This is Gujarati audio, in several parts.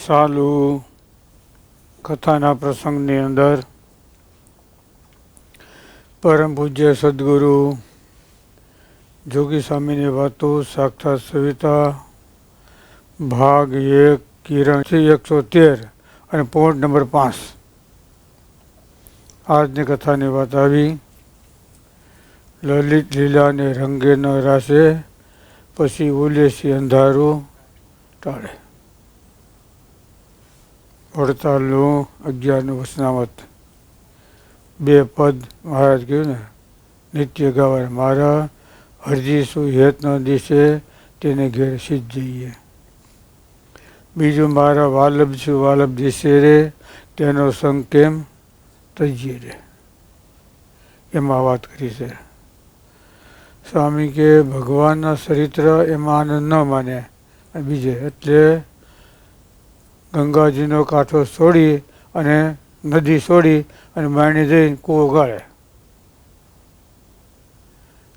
ચાલુ કથાના પ્રસંગની અંદર પરમ પૂજ્ય સદગુરુ જોગી સ્વામીની વાતો સાક્ષાત સવિતા ભાગ 1 કિરણ 113 અને પોઈન્ટ નંબર 5. આજની કથાની વાત આવી લલિત લીલાને રંગે ન રાસે પછી ઉલેસી અંધારું ટાળે. 48 11 વચનામત 2 પદ મહારાજ કહ્યું ને, નિત્ય ગાવા મારા હરજી શું હેત ન દિશે તેને ઘેર સીધ જઈએ. બીજું મારા વાલભ શું વાલભ દિશે રે તેનો સંગ કેમ તજીએ રે. એમાં વાત કરી છે સ્વામી કે ભગવાનના ચરિત્ર એમાં આનંદ ન માને. બીજે એટલે ગંગાજીનો કાંઠો છોડી અને નદી છોડી અને માણી જઈને કૂવો ગાળે.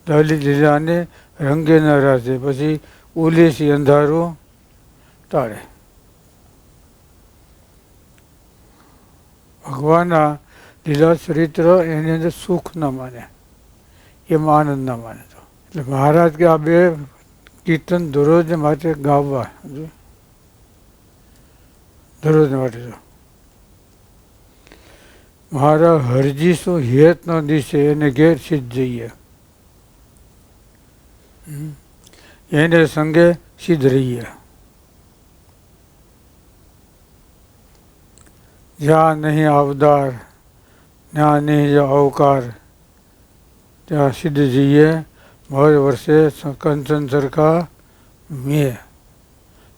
લલિત લીલાને રંગે ન રાસે પછી ઉલેસી અંધારું ટાળે. ભગવાનના લીલા ચરિત્ર એની અંદર સુખ ન માને, એમાં આનંદ ન માને. તો એટલે મહારાજ કે આ બે કીર્તન દરરોજ માટે ગાવા, દરરોજ માટે. તો મારા હરજી શું હેત ન દિશે એને ઘેર સીધ જઈએ, એને સંગે સિદ્ધ રહીએ. જ્યાં નહીં આવદાર ત્યાં નહીં અવકાર ત્યાં સિદ્ધ જઈએ. મર વર્ષે કંચન સરખા મેં.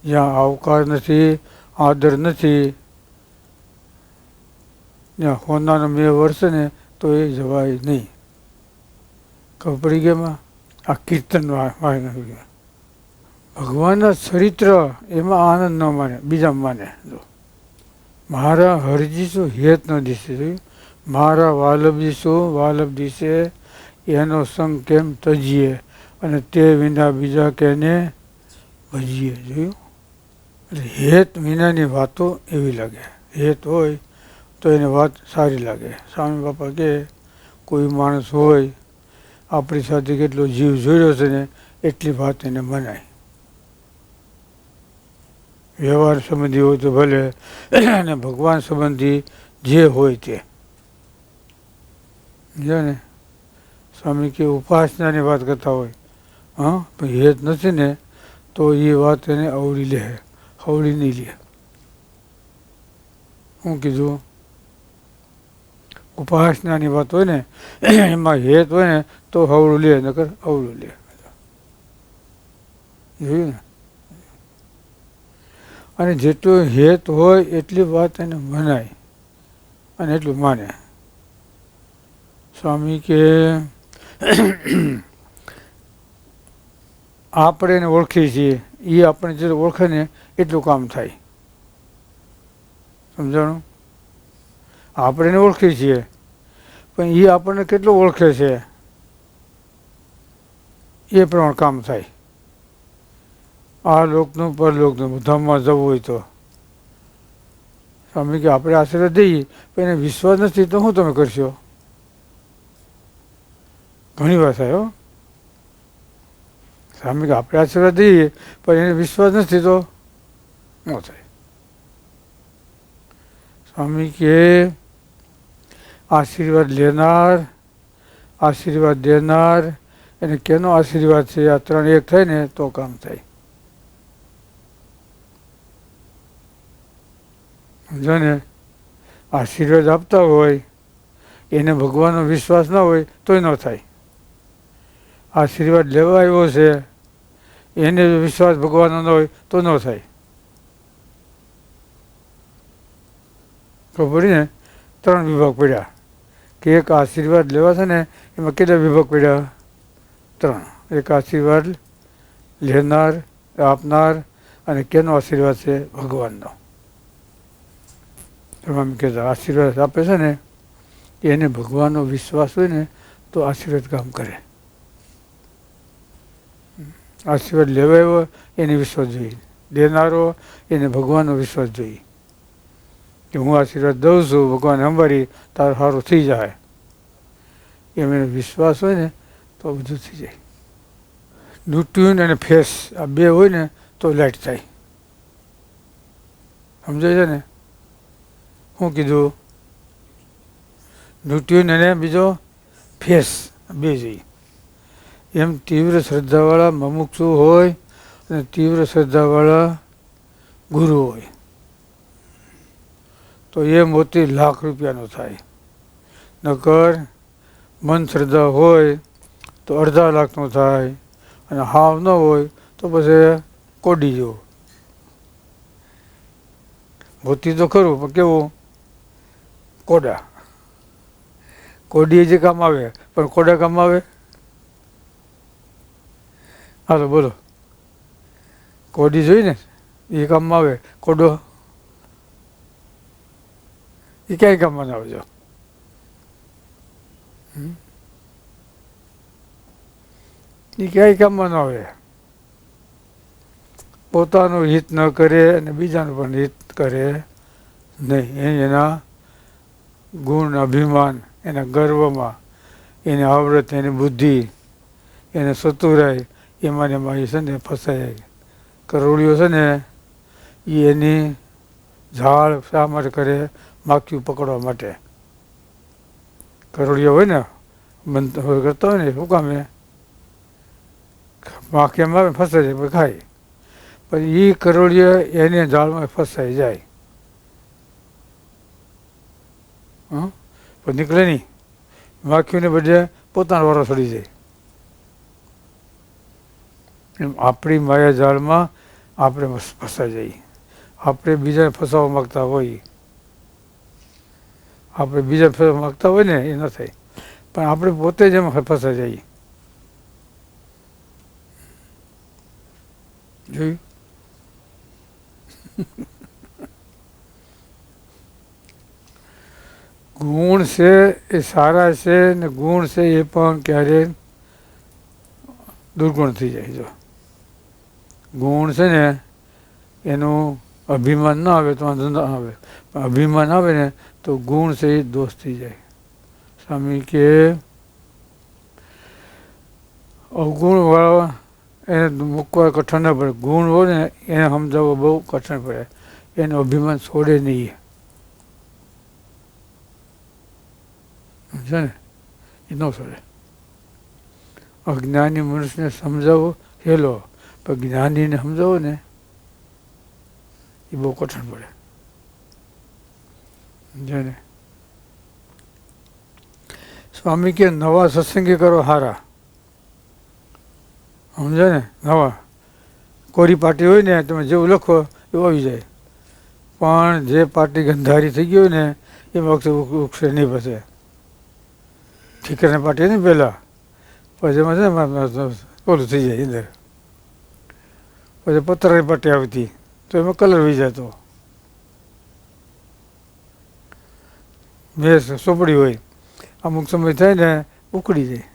જ્યાં આવકાર નથી, આદર નથી, જ્યાં હોનાનો મેં વર્ષે ને તો એ જવાય નહીં. ખબર પડી ગયામાં આ કીર્તનમાં ભગવાનના ચરિત્ર એમાં આનંદ ન માને, બીજા માને. મારા હરજી શું હેત ન દિશે, મારા વાલભજી શું વાલભ દિશે એનો સંગ કેમ તજીએ અને તે વિના બીજા કેને ભજીએ. જોયું એટલે હેત વિનાની વાતો એવી લાગે. હેત હોય તો એની વાત સારી લાગે. સ્વામી બાપા કે કોઈ માણસ હોય આપણી સાથે કેટલો જીવ જોડ્યો છે ને એટલી વાત એને મનાય. વ્યવહાર સંબંધી હોય તો ભલે, અને ભગવાન સંબંધી જે હોય તે. સમજ્યા ને? સ્વામી કે ઉપાસનાની વાત કરતા હોય, હા પણ હેત નથી ને તો એ વાત એને અવળી લે, હવળી નહીં લે. શું કીધું? ઉપાસનાની વાત હોય ને એમાં હેત હોય ને તો હવળું લે, નકર અવળું લે. જોયું ને? અને જેટલું હેત હોય એટલી વાત એને મનાય અને એટલું માને. સ્વામી કે આપણે એને ઓળખીએ છીએ, એ આપણે જેટલું ઓળખે ને એટલું કામ થાય. સમજાણું? આપણે એને ઓળખીએ છીએ પણ એ આપણને કેટલું ઓળખે છે એ પ્રમાણે કામ થાય. આ લોકનું પરલોકનું ધામમાં જવું હોય તો સ્વામી કે આપણે આશીર્વાદ દઈએ પણ એને વિશ્વાસ નથી તો શું તમે કરશો? ઘણી વાર થાય. સ્વામી કે આપણે આશીર્વાદ દઈએ પણ એને વિશ્વાસ નથી તો ન થાય. સ્વામી કે આશીર્વાદ લેનાર, આશીર્વાદ દેનાર, એને કેનો આશીર્વાદ છે આ ત્રણ એક થાય ને તો કામ થાય. સમજો ને? આશીર્વાદ આપતા હોય એને ભગવાનનો વિશ્વાસ ના હોય તોય ન થાય. આશીર્વાદ લેવા આવ્યો છે એને વિશ્વાસ ભગવાનનો ન હોય તો ન થાય. ખબર પડી ને? ત્રણ વિભાગ પડ્યા કે એક આશીર્વાદ લેવા છે ને એમાં કેટલા વિભાગ પડ્યા? 3. એક આશીર્વાદ લેનાર, આપનાર, અને કેનો આશીર્વાદ છે? ભગવાનનો. એમ કહેતા આશીર્વાદ આપે છે ને એને ભગવાનનો વિશ્વાસ હોય ને તો આશીર્વાદ કામ કરે. આશીર્વાદ લેવા આવ્યો એને વિશ્વાસ જોઈએ. દેનારો એને ભગવાનનો વિશ્વાસ જોઈએ કે હું આશીર્વાદ દઉં છું, ભગવાન સંભાળી તારું સારું થઈ જાય, એમ એને વિશ્વાસ હોય ને તો બધું થઈ જાય. ન્યૂટ્યુન અને ફેસ આ બે હોય ને તો લાઇટ થાય. સમજાય છે ને? શું કીધું? ન્યૂટ્યુન અને બીજો ફેસ બે જોઈએ. એમ તીવ્ર શ્રદ્ધાવાળા મુમુક્ષુ હોય અને તીવ્ર શ્રદ્ધાવાળા ગુરુ હોય તો એ મોતી લાખ રૂપિયાનો થાય. નકર મન શ્રદ્ધા હોય તો અડધા લાખનો થાય અને હાવ ન હોય તો પછી કોડી જેવો. મોતી તો ખરું પણ કેવું? કોડા. કોડી જે કામ આવે પણ કોડા કામ આવે? હાલો બોલો. કોડી જોઈ ને એ કામમાં આવે, કોડો એ ક્યાંય કામમાં ના આવે. જો એ ક્યાંય કામમાં ના આવે. પોતાનું હિત ન કરે અને બીજાનું પણ હિત કરે નહીં. એના ગુણ, અભિમાન, એના ગર્વમાં, એને આવડત, એની બુદ્ધિ, એને ચતુરાઈ, એમાં ને એમાં એ છે ને ફસાય. કરોળીઓ છે ને એ એની ઝાડ શા માટે કરે? માખીઓ પકડવા માટે. કરોળીઓ હોય ને બંધ કરતા હોય ને શું કામે? માખી એમ આવે ફસાઈ જાય ખાય. પણ એ કરોળીઓ એને ઝાડમાં ફસાઈ જાય પણ નીકળે નહીં. માખીઓને બધે પોતાનો વારો ચડી જાય. એમ આપણી માયા જાળમાં આપણે ફસાઈ જઈએ. આપણે બીજાને ફસાવવા માગતા હોઈએ, આપણે બીજા ફસાવવા માગતા હોય ને એ ન થાય, પણ આપણે પોતે જ એમાં ફસાઈ જઈએ. જોયું? ગુણ છે એ સારા છે ને ગુણ છે એ પણ ક્યારેક દુર્ગુણ થઈ જાય. જો ગુણ છે ને એનું અભિમાન ના આવે તો વાંધો ના આવે, પણ અભિમાન આવે ને તો ગુણ છે એ દોષ થઈ જાય. સ્વામી કે અવગુણ વાળા એને મૂકવા કઠણ ના પડે, ગુણ હોય ને એને સમજાવવો બહુ કઠણ પડે. એનું અભિમાન છોડે નહીં. સમજે ને? એ ન છોડે. અજ્ઞાની મનુષ્યને સમજાવો હેલો, પણ જ્ઞાનીને સમજાવો ને એ બહુ કઠણ પડે. સમજે ને? સ્વામી કે નવા સત્સંગી કરો હારા. સમજે ને? નવા કોરી પાટી હોય ને તમે જેવું લખો એવું આવી જાય, પણ જે પાટી ગંધારી થઈ ગઈ હોય ને એ વખતે ઉગશે નહીં. પછી ઠીકરની પાટી ને પહેલાં, પછી એમાં છે ને ઓલું થઈ જાય અંદર. પછી પથ્થરની પાટી આવતી તો એમાં કલર વહી જતો. મેં સોપડી હોય અમુક સમય થાય ને ઉકળી જાય.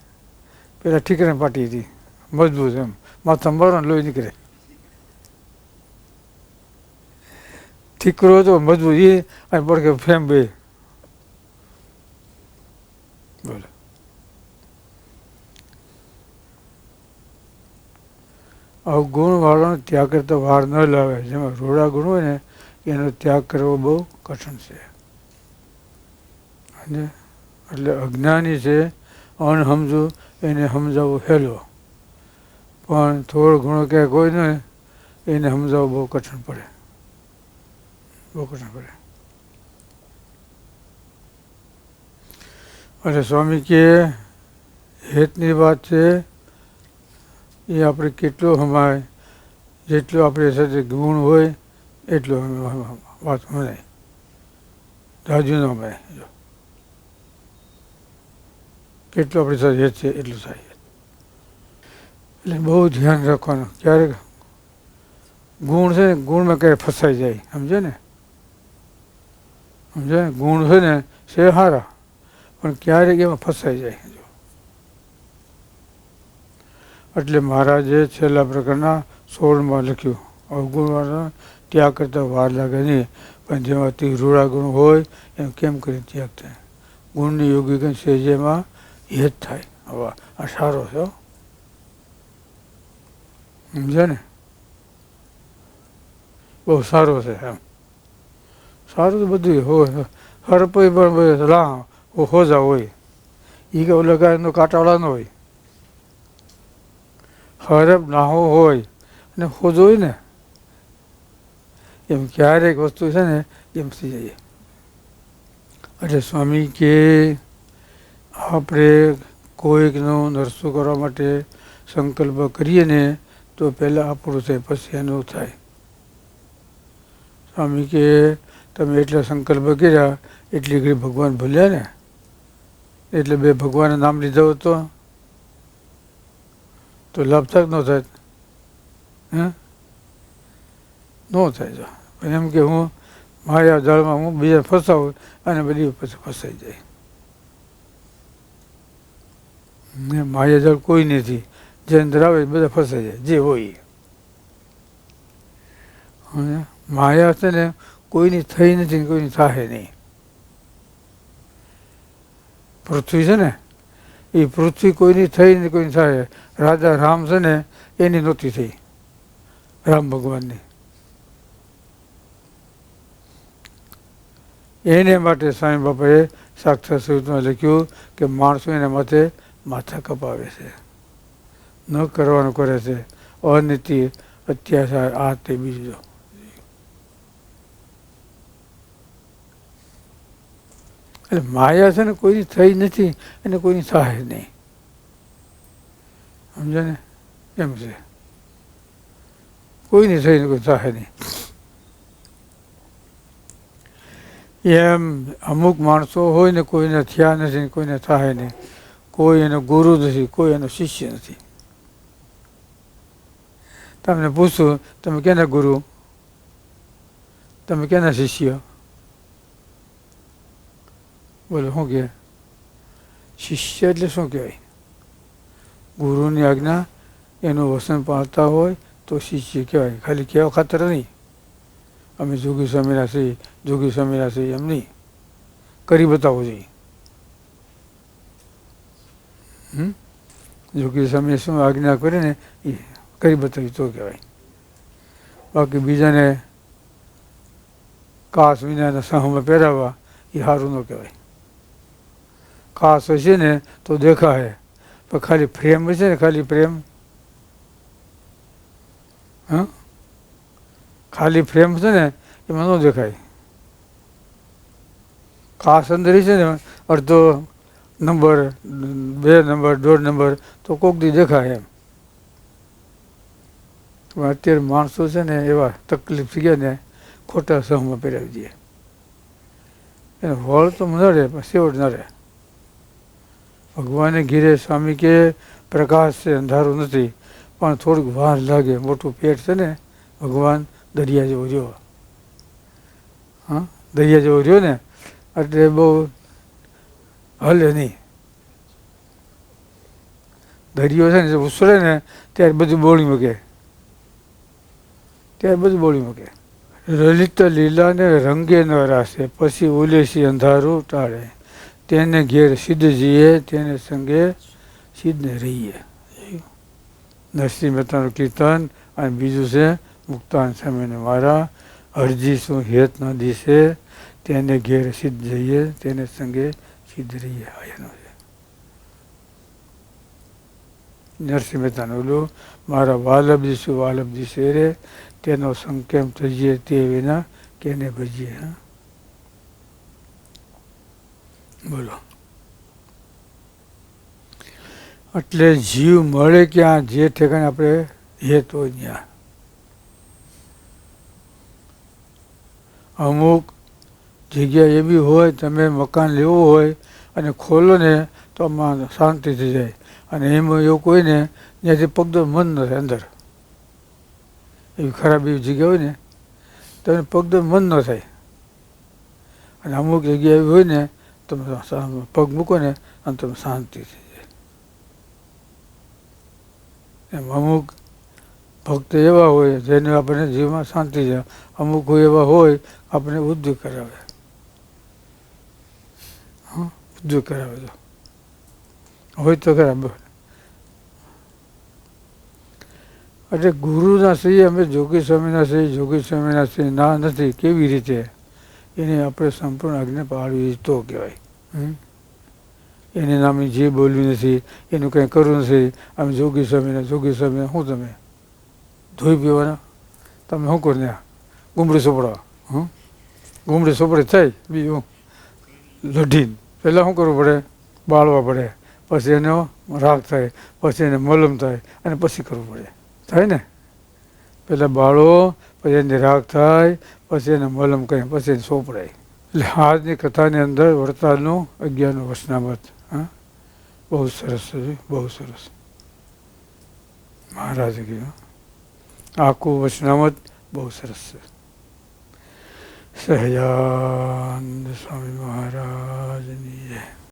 પેલા ઠીકરની પાટી હતી મજબૂત, એમ માથા મારો ને લોહી નીકળે. ઠીકરો હતો મજબૂત એ અને પડકે ફેમ બે. બોલો. અવગુણ વાળાનો ત્યાગ કરતા વાર ન લાવે. જેમાં રોડા ગુણ હોય ને એનો ત્યાગ કરવો બહુ કઠણ છે. અને એટલે અજ્ઞાની છે, અણસમજુ, એને સમજાવવું હેલો, પણ થોડો ઘણો ક્યાંક હોય ને એને સમજાવવું બહુ કઠણ પડે. બહુ કઠણ પડે. એટલે સ્વામી કે હેતની વાત છે એ આપણે કેટલો સમાય, જેટલો આપણે સાથે ગુણ હોય એટલો વાત મનાય, રાજુ ન મળે. કેટલું આપણી સાથે હેત છે એટલું થાય. એટલે બહુ ધ્યાન રાખવાનું. ક્યારેક ગુણ છે ને ગુણમાં ક્યારેક ફસાઈ જાય. સમજે ને? સમજે ને? ગુણ છે ને છે સારા, પણ ક્યારેક એમાં ફસાઈ જાય. એટલે મહારાજે છેલ્લા પ્રકરણના 16માં લખ્યું અવગુણવાળા ત્યાગ કરતાં વાર લાગે નહીં, પણ જેમાંથી રૂડા ગુણ હોય એમ કેમ કરીને ત્યાગ થાય. ગુણની યોગી છે જેમાં હેત થાય. હવે આ સારો છે, સમજે ને, બહુ સારો છે એમ. સારું તો બધું હોય, હરપઈ પણ લા હોજા હોય, એ કે ઓલા ગાયનો કાંટાવાળા ન હોય. હરપ નાહો હોય અને હોજો હોય ને, એમ ક્યારેક વસ્તુ છે ને એમ થઈ જાય. એટલે સ્વામી કે આપણે કોઈકનું નરસું કરવા માટે સંકલ્પ કરીએ ને તો પહેલાં આપણું થાય, પછી એનું થાય. સ્વામી કે તમે એટલા સંકલ્પ કર્યા એટલી ઘડી ભગવાન ભૂલ્યા ને, એટલે બે ભગવાનનું નામ લીધા હોત તો લાભ થાય ન થાય? હે ન થાય. જો એમ કે હું માયા જાળમાં હું બીજા ફસાવું અને બધી પછી ફસાઈ જાય. માયા જાળ કોઈ નથી, જે અંદર આવે બધા ફસાઈ જાય જે હોય. માયા છે ને કોઈની થઈ નથી ને કોઈની થાય નહીં. પૃથ્વી છે ને એ પૃથ્વી કોઈની થઈ ને કોઈની થાય. રાજા રામ છે ને એની નહોતી થઈ, રામ ભગવાનની. એને માટે સ્વામી બાપાએ સાક્ષાત સ્વરૂપમાં લખ્યું કે માણસો એના માથે માથા કપાવે છે, ન કરવાનું કરે છે, અનીતિ અત્યાચાર આ તે બીજો. એટલે માયા છે ને કોઈની થઈ નથી અને કોઈની થાય નહીં, સમજે ને, એમ છે. કોઈની થઈ ને કોઈ થાય નહીં. એમ અમુક માણસો હોય ને કોઈને થયા નથી, કોઈને થાય નહીં. કોઈ એનો ગુરુ નથી, કોઈ એનો શિષ્ય નથી. તમને પૂછું, તમે કેના ગુરુ, તમે કેના શિષ્ય? બોલો શું કહે? શિષ્ય એટલે શું કહેવાય? ગુરુની આજ્ઞા એનું વસન પાળતા હોય તો શિષ્ય કહેવાય. ખાલી કહેવા ખાતર નહીં, અમે જોગી સ્વામીના છીએ, જોગી સ્વામીના છીએ એમ નહીં, કરી બતાવવું જોઈએ. જોગી સ્વામીએ શું આજ્ઞા કરીને એ કરી બતાવી તો કહેવાય. બાકી બીજાને કાસ વિનાના સાહમાં પહેરાવવા એ સારું ન કહેવાય. કાસ હશે ને તો દેખાય, પણ ખાલી પ્રેમ હશે ને, ખાલી પ્રેમ, હા, ખાલી પ્રેમ છે ને એમાં ન દેખાય. કાસ અંદર છે ને અડધો નંબર, 2 નંબર, 1.5 નંબર તો કોક દી દેખાય એમ. અત્યારે માણસો છે ને એવા તકલીફ થઈ ગયા ને ખોટા સહમાં પહેરાવી દે. એને વળ તો ન રહે પણ સેવડ ન રહે. ભગવાને ઘીરે સ્વામી કે પ્રકાશ છે, અંધારું નથી, પણ થોડીક વાર લાગે. મોટું પેટ છે ને ભગવાન દરિયા જેવો રહ્યો, હા, દરિયા જેવો રહ્યો ને એટલે બહુ હલે નહીં. દરિયો છે ને ઉછળે ને ત્યારે બધું બોળી મૂકે, ત્યારે બધું બોળી મૂકે. લલિત લીલાને રંગે ન રાસે, પછી ઉલેસી અંધારું ટાળે. તેને ઘેર સિદ્ધ જઈએ, તેને સંગે સિદ્ધને રહીએ. નરસિંહ મહેતાનું કીર્તન. અને બીજું છે મુક્તાન સ્વામીને મારા અરજી શું હેત ન દિશે, તેને ઘેર સિદ્ધ જઈએ, તેને સંગે સિદ્ધ રહીએ. એનું છે નરસિંહ મહેતાનું ઓલું, મારા વાલભ દિશું વાલભ દિશે રે, તેનો સંકેમ થઈએ તે વિના કેને ભજીએ. હા, બોલો. એટલે જીવ મળે ક્યાં, જે ઠેકાણે આપણે હેત હોય ત્યાં. અમુક જગ્યા એવી હોય, તમે મકાન લેવું હોય અને ખોલો ને તો આમાં શાંતિ થઈ જાય. અને એમાં એવું કોઈ ને જ્યાંથી પગદો મન ન થાય અંદર, એવી ખરાબ એવી જગ્યા હોય ને તમને પગદો મન ન થાય. અને અમુક જગ્યા એવી હોય ને તમે પગ મૂકો ને અને તમે શાંતિ થઈ જાય. એમ અમુક ભક્ત એવા હોય જેને આપણે જીવમાં શાંતિ છે, અમુક એવા હોય આપણે ઉદ્યોગ કરાવે, ઉદ્યોગ કરાવે તો હોય તો ખરા. એટલે ગુરુના શ્રી અમે જોગી સ્વામીના શ્રી, જોગી સ્વામીના શ્રી ના નથી, કેવી રીતે એને આપણે સંપૂર્ણ આજ્ઞા પાડવી તો કહેવાય. એને નામે જે બોલવી નથી, એનું કંઈ કરવું નથી. અમે જોગી સ્વામીના શું તમે ધોઈ પીવાના, તમે શું કરો ત્યાં ગુમડી સોપડો, ગુમડી સોપડે થઈ બીજું લઢીને પહેલાં શું કરવું પડે, બાળવા પડે, પછી એનો રાગ થાય, પછી એને મલમ થાય અને પછી કરવું પડે, થાય ને. પહેલાં બાળો, પછી એને રાગ થાય, પછી એને મલમ કહે, પછી એને સોપડાય. એટલે આજની કથાની અંદર વડતાલનું 11નું વચનામૃત બહુ સરસ છે, બહુ સરસ. મહારાજે કીધું આખું વચનામૃત બહુ સરસ છે. સહજાનંદ સ્વામી